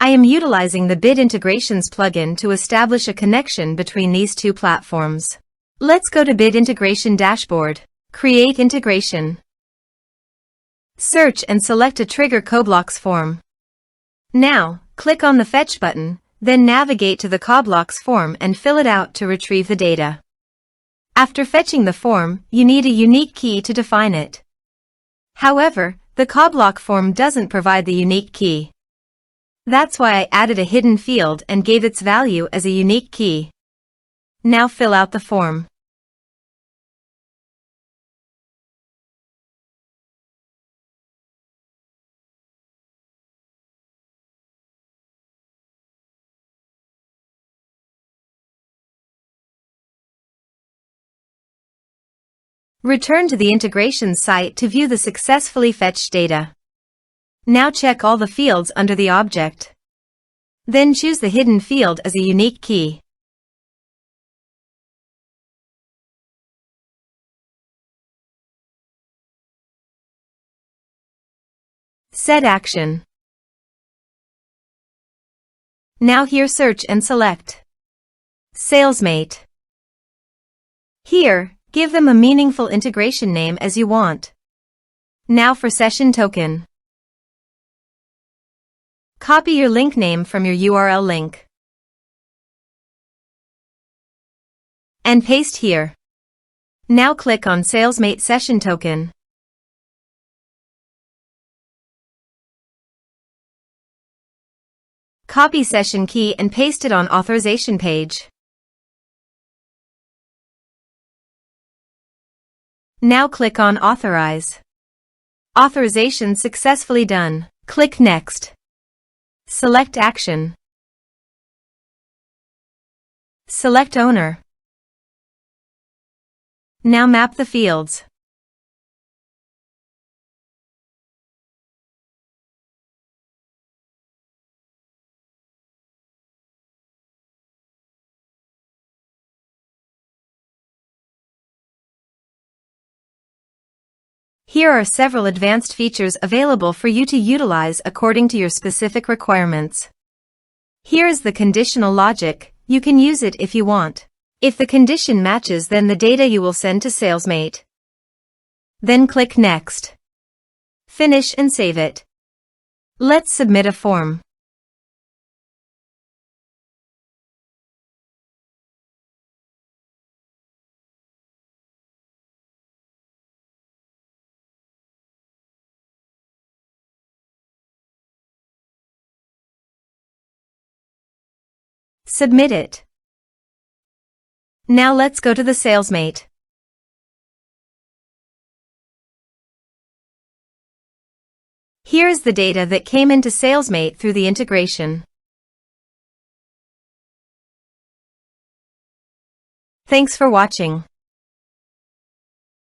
I am utilizing the Bit Integrations plugin to establish a connection between these two platforms. Let's go to Bit Integration Dashboard. Create integration. Search and select a trigger CoBlocks form. Now, click on the Fetch button, then navigate to the CoBlocks form and fill it out to retrieve the data. After fetching the form, you need a unique key to define it. However, the CoBlock form doesn't provide the unique key. That's why I added a hidden field and gave its value as a unique key. Now fill out the form. Return to the integration site to view the successfully fetched data. Now check all the fields under the object. Then choose the hidden field as a unique key. Set action. Now here search and select Salesmate. Here, give them a meaningful integration name as you want. Now for session token. Copy your link name from your URL link and paste here. Now click on Salesmate session token. Copy session key and paste it on authorization page. Now click on Authorize. Authorization successfully done. Click Next. Select Action. Select Owner. Now map the fields. Here are several advanced features available for you to utilize according to your specific requirements. Here is the conditional logic. You can use it if you want. If the condition matches, then the data you will send to Salesmate. Then click Next. Finish and save it. Let's submit a form. Submit it. Now let's go to the Salesmate. Here is the data that came into Salesmate through the integration. Thanks for watching.